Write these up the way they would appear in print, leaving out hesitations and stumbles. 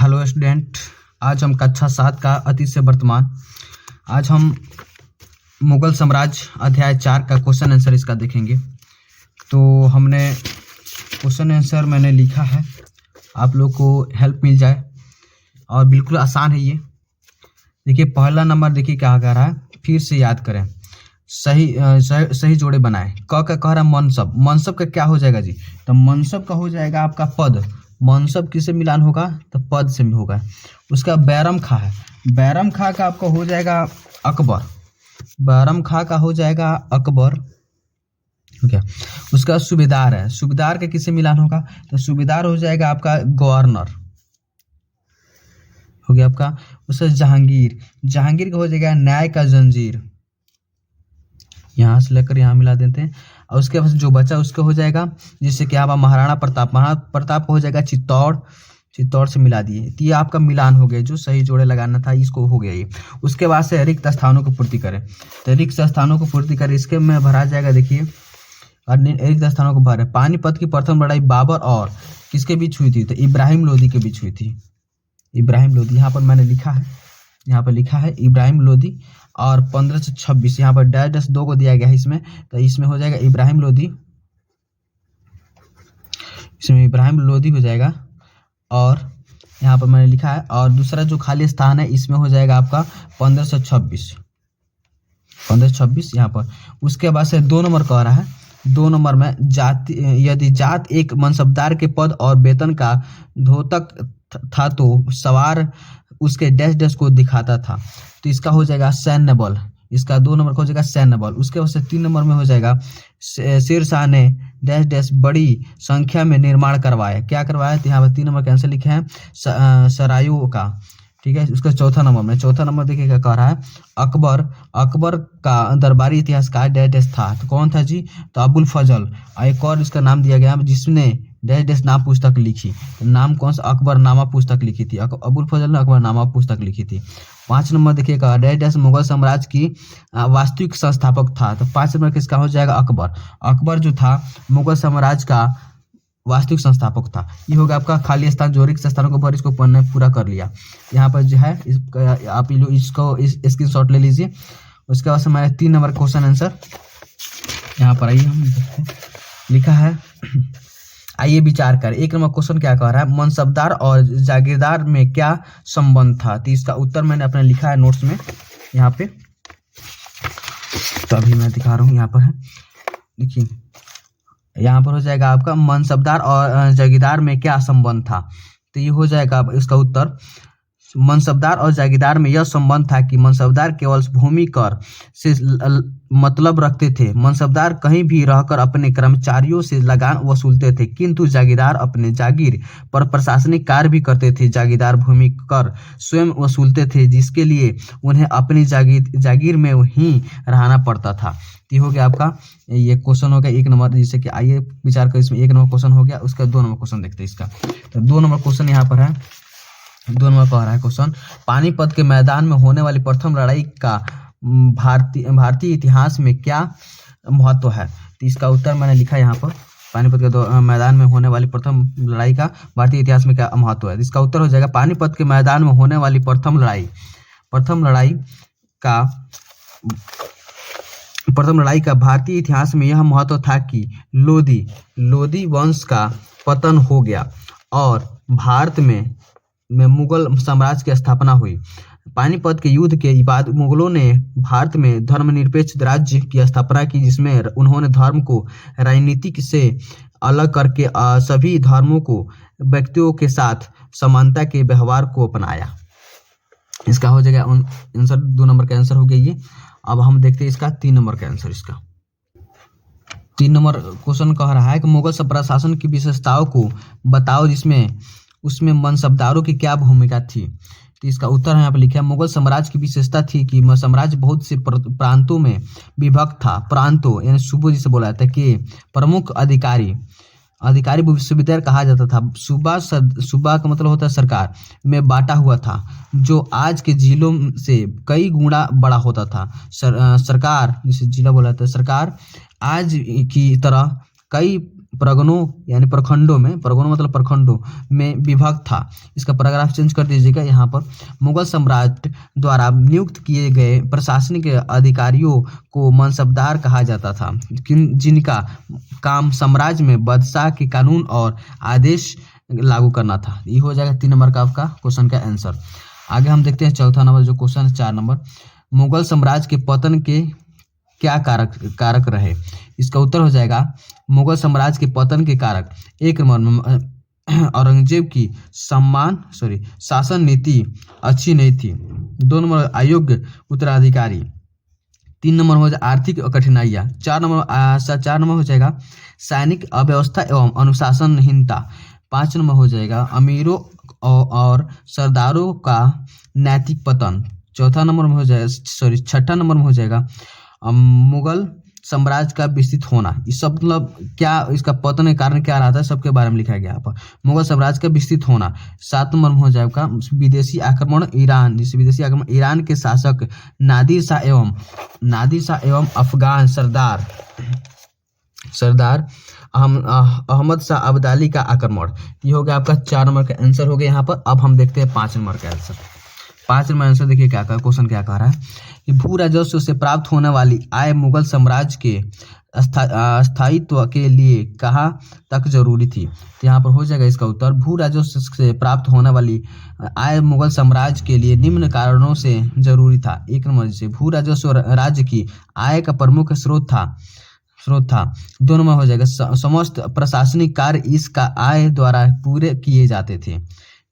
Hello student, आज हम कक्षा 7 का अतीत से वर्तमान। आज हम मुगल साम्राज्य अध्याय 4 का क्वेश्चन आंसर इसका देखेंगे। तो हमने क्वेश्चन आंसर मैंने लिखा है, आप लोग को हेल्प मिल जाए, और बिल्कुल आसान है ये। देखिए पहला नंबर, देखिए क्या कह रहा है, फिर से याद करें, सही जोड़े बनाए। क का कह रहा है मनसब। मनसब का क्या हो जाएगा जी? तो मनसब का हो जाएगा आपका पद। मनसब किससे मिलान होगा? तो पद से होगा। उसका बैरम खा है, बैरम खा का आपका हो जाएगा अकबर। बैरम खा का हो जाएगा अकबर, ठीक है। उसका सूबेदार है, सूबेदार का किससे मिलान होगा? तो सूबेदार हो जाएगा आपका गवर्नर, हो गया आपका। उसका जहांगीर, जहांगीर का हो जाएगा न्याय का जंजीर, यहाँ से लेकर यहाँ मिला देते हैं। और उसके बाद जो बचा उसका हो जाएगा, जिससे कि आप महाराणा प्रताप, महाराणा प्रताप का हो जाएगा चित्तौड़, चित्तौड़ से मिला दिए। तो ये आपका मिलान हो गया, जो सही जोड़े लगाना था इसको हो गया ये। उसके बाद से रिक्त स्थानों को पूर्ति करें, तो रिक्त स्थानों को पूर्ति करें, इसके में भरा जाएगा। देखिए रिक्त स्थानों को भरे। पानीपत की प्रथम लड़ाई बाबर और किसके बीच हुई थी? तो इब्राहिम लोदी के बीच हुई थी। इब्राहिम लोदी यहाँ पर मैंने लिखा है, यहाँ पर लिखा है इब्राहिम लोदी। और 1526 यहाँ पर डैश डैश 2 को दिया गया है इसमें, तो इसमें हो जाएगा इब्राहिम लोदी, इसमें इब्राहिम लोदी हो जाएगा। और यहाँ पर मैंने लिखा है, और दूसरा जो खाली स्थान है इसमें हो जाएगा आपका 1526, 1526 यहाँ पर। उसके बाद से 2 नंबर कह रहा है, 2 नंबर में जाति, यदि जात एक मनसबदार के पद और वेतन का द्योतक था तो सवार उसके डैश डैश को दिखाता था, तो इसका हो जाएगा सैन्य बल। इसका 2 नंबर का हो जाएगा सैन्य बल। उसके बाद से 3 नंबर में हो जाएगा शेरशाह ने डैश डैश बड़ी संख्या में निर्माण करवाया। क्या करवाया? तो यहाँ पर 3 नंबर के आंसर लिखे हैं सरायों का, ठीक है। उसका चौथा नंबर देखिए क्या कह रहा है, अकबर, अकबर का दरबारी इतिहासकार डैश डैश था, तो कौन था जी? तो अबुल फजल। एक और इसका नाम दिया गया जिसने डैश डैश नाम पुस्तक लिखी, तो नाम कौन सा? अकबरनामा पुस्तक लिखी थी, अबुल फजल ने अकबरनामा पुस्तक लिखी थी। 5 नंबर देखिएगा, डैश डैश मुगल साम्राज्य की वास्तविक संस्थापक था, तो 5 नंबर किसका हो जाएगा? अकबर। अकबर जो था मुगल साम्राज्य का वास्तविक संस्थापक था। ये होगा आपका खाली स्थान, जो रिक्त स्थानों को भर, इसको पढ़ने पूरा कर लिया। यहाँ पर जो है आप इसको स्क्रीनशॉट ले लीजिए। उसके बाद से मैंने 3 नंबर क्वेश्चन आंसर यहाँ पर आइए हम लिखा है, आइए विचार करें। 1 नंबर क्वेश्चन क्या कह रहा है, मनसबदार और जागीरदार में क्या संबंध था? तो इसका उत्तर मैंने अपने लिखा है नोट्स में यहाँ पे, तो अभी मैं दिखा रहा हूँ। यहाँ पर है, देखिए यहाँ पर हो जाएगा आपका मनसबदार और जागीरदार में क्या संबंध था, तो ये हो जाएगा इसका उत्तर। मनसबदार और जागीरदार में यह संबंध था कि मनसबदार केवल भूमि कर से मतलब रखते थे। मनसबदार कहीं भी रहकर अपने कर्मचारियों से लगान वसूलते थे, किंतु जागीरदार अपने जागीर पर प्रशासनिक कार्य भी करते थे। जागीरदार भूमि कर स्वयं वसूलते थे, जिसके लिए उन्हें अपनी जागीर में ही रहना पड़ता था। ये हो गया आपका, ये क्वेश्चन हो गया 1 नंबर। जैसे कि आइए विचार कर, इसमें 1 नंबर क्वेश्चन हो गया। उसका 2 नंबर क्वेश्चन देखते हैं इसका। तो 2 नंबर क्वेश्चन यहाँ पर है, 2 नंबर कह रहा है क्वेश्चन, पानीपत के मैदान में होने वाली प्रथम लड़ाई का भारतीय इतिहास में क्या महत्व है? तो इसका उत्तर मैंने लिखा है यहाँ पर, पानीपत के मैदान में होने वाली प्रथम लड़ाई का भारतीय इतिहास में क्या महत्व है? इसका उत्तर हो जाएगा, पानीपत के मैदान में होने वाली प्रथम लड़ाई का भारतीय इतिहास में यह महत्व था कि लोदी वंश का पतन हो गया और भारत में मुगल साम्राज्य की स्थापना हुई। पानीपत के युद्ध के बाद मुगलों ने भारत में धर्मनिरपेक्ष राज्य की स्थापना की, जिसमें उन्होंने धर्म को राजनीति से अलग करके सभी धर्मों को व्यक्तियों के साथ समानता के व्यवहार को अपनाया। इसका हो जाएगा आंसर, 2 नंबर का आंसर हो गया ये। अब हम देखते हैं इसका 3 नंबर का आंसर। इसका 3 नंबर क्वेश्चन कह रहा है कि मुगल प्रशासन की विशेषताओं को बताओ, जिसमें उसमें मनसबदारों की क्या भूमिका थी? तो इसका उत्तर यहाँ पर लिखा है, मुगल साम्राज्य की विशेषता थी कि साम्राज्य बहुत से प्रांतों में विभक्त था। प्रांतों यानी सूबों जिसे बोला जाता है, कि प्रमुख अधिकारी विश्वविद्यालय कहा जाता था। सूबा का मतलब होता है सरकार, में बांटा हुआ था, जो आज के जिलों से कई गुना बड़ा होता था। सरकार जिसे जिला बोला जाता है, सरकार आज की तरह कई प्रगणों यानी प्रखंडों में, प्रगणों मतलब प्रखंडों में विभक्त था। इसका पैराग्राफ चेंज कर दीजिएगा। यहाँ पर मुगल सम्राट द्वारा नियुक्त किए गए प्रशासनिक अधिकारियों को मनसबदार कहा जाता था, जिनका काम साम्राज्य में बादशाह के कानून और आदेश लागू करना था। ये हो जाएगा 3 नंबर का आपका क्वेश्चन का आंसर। आगे हम देखते हैं चौथा नंबर जो क्वेश्चन है 4 नंबर, मुगल साम्राज्य के पतन के क्या कारक रहे। इसका उत्तर हो जाएगा मुगल साम्राज्य के पतन के कारक। 1 नंबर औरंगजेब की शासन नीति अच्छी नहीं थी। 2 नंबर अयोग्य उत्तराधिकारी। 3 नंबर हो जाएगा आर्थिक कठिनाइयाँ। 4 नंबर हो जाएगा सैनिक अव्यवस्था एवं अनुशासनहीनता। 5 नंबर हो जाएगा अमीरों और सरदारों का नैतिक पतन। छठा नंबर में हो जाएगा मुगल साम्राज्य का विस्तृत होना। ये सब मतलब क्या, इसका पतन के कारण क्या रहा था, सबके बारे में लिखा गया यहाँ पर। मुगल साम्राज्य का विस्तृत होना। 7 नंबर में हो जाएगा विदेशी आक्रमण ईरान, जिससे विदेशी आक्रमण ईरान के शासक नादिर शाह एवं अफगान सरदार अहमद शाह अब्दाली का आक्रमण। ये हो गया आपका 4 नंबर का आंसर हो गया यहाँ पर। अब हम देखते हैं 5 नंबर का आंसर। 5 नंबर आंसर देखिए क्या क्वेश्चन क्या कह रहा है कि भू राजस्व से प्राप्त होने वाली आय मुगल साम्राज्य के स्थायित्व के लिए कहाँ तक जरूरी थी। तो यहाँ पर हो जाएगा इसका उत्तर भू राजस्व से प्राप्त होने वाली आय मुगल साम्राज्य के लिए निम्न कारणों से जरूरी था। 1 नंबर से भू राजस्व राज्य की आय का प्रमुख स्रोत था। 2 नंबर हो जाएगा समस्त प्रशासनिक कार्य इसका आय द्वारा पूरे किए जाते थे।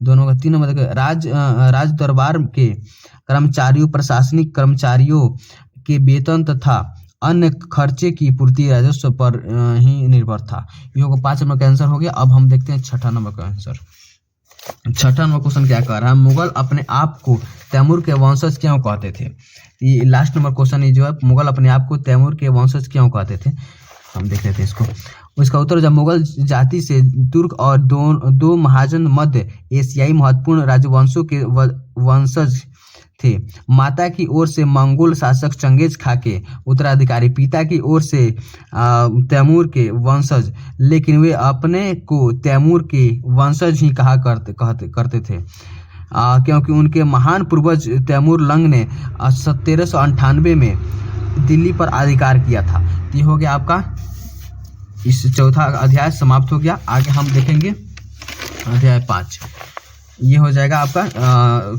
2 नंबर। 3 नंबर राज दरबार के कर्मचारियों, प्रशासनिक कर्मचारियों के वेतन तथा अन्य खर्चे की पूर्ति राजस्व पर ही निर्भर था। ये होगा 5 नंबर का आंसर हो गया। अब हम देखते हैं 6ठा नंबर का आंसर। 6ठा नंबर क्वेश्चन क्या कह रहा है, मुगल अपने आप को तैमूर के वंशज क्यों कहते थे। ये लास्ट नंबर क्वेश्चन ये जो है, मुगल अपने आप को तैमूर के वंशज क्यों कहते थे, हम देख लेते हैं इसको। इसका उत्तर जब मुगल जाति से तुर्क और दो महाजन मध्य एशियाई महत्वपूर्ण राजवंशों के वंशज थे। माता की ओर से मंगोल शासक चंगेज खा के उत्तराधिकारी, पिता की ओर से तैमूर के वंशज, लेकिन वे अपने को तैमूर के वंशज ही कहा करते थे क्योंकि उनके महान पूर्वज तैमूर लंग ने 1398 में दिल्ली पर अधिकार किया था। ये हो गया आपका इस चौथा अध्याय समाप्त हो गया। आगे हम देखेंगे अध्याय 5। ये हो जाएगा आपका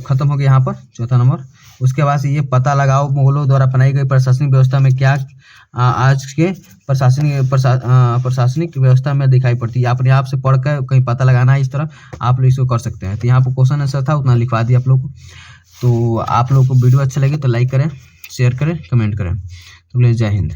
खत्म हो गया यहाँ पर 4था नंबर। उसके बाद ये पता लगाओ मुगलों द्वारा अपनाई गई प्रशासनिक व्यवस्था में क्या आज के प्रशासनिक व्यवस्था में दिखाई पड़ती है। अपने आप से पढ़कर कहीं पता लगाना है, इस तरह आप लोग इसको कर सकते हैं। तो यहाँ पर क्वेश्चन आंसर था, उतना लिखवा दिया आप लोग को। तो आप लोग को वीडियो अच्छा लगे तो लाइक करें, शेयर करें, कमेंट करें। तो जय हिंद।